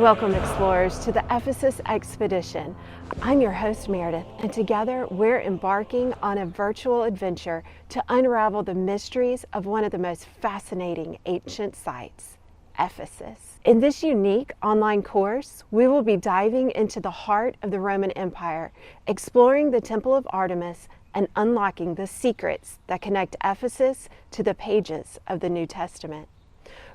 Welcome, explorers, to the Ephesus Expedition. I'm your host, Meredith, and together we're embarking on a virtual adventure to unravel the mysteries of one of the most fascinating ancient sites, Ephesus. In this unique online course, we will be diving into the heart of the Roman Empire, exploring the Temple of Artemis, and unlocking the secrets that connect Ephesus to the pages of the New Testament.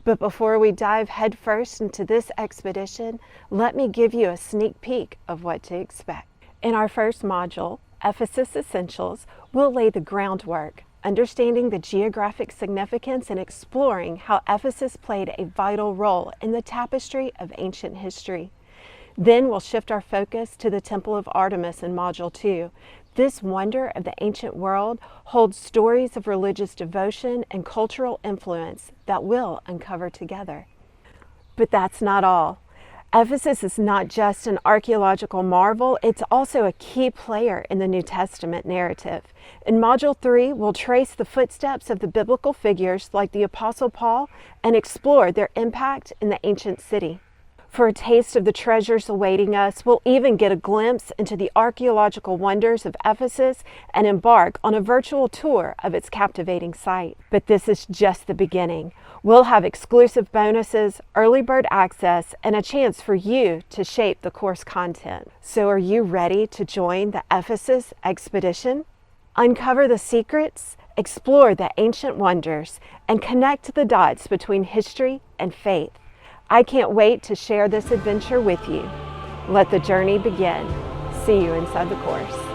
But before we dive headfirst into this expedition, let me give you a sneak peek of what to expect. In our first module, Ephesus Essentials, we'll lay the groundwork, understanding the geographic significance and exploring how Ephesus played a vital role in the tapestry of ancient history. Then we'll shift our focus to the Temple of Artemis in Module 2. This wonder of the ancient world holds stories of religious devotion and cultural influence that we'll uncover together. But that's not all. Ephesus is not just an archaeological marvel, it's also a key player in the New Testament narrative. In Module 3, we'll trace the footsteps of the biblical figures like the Apostle Paul and explore their impact in the ancient city. For a taste of the treasures awaiting us, we'll even get a glimpse into the archaeological wonders of Ephesus and embark on a virtual tour of its captivating site. But this is just the beginning. We'll have exclusive bonuses, early bird access, and a chance for you to shape the course content. So are you ready to join the Ephesus Expedition? Uncover the secrets, explore the ancient wonders, and connect the dots between history and faith. I can't wait to share this adventure with you. Let the journey begin. See you inside the course.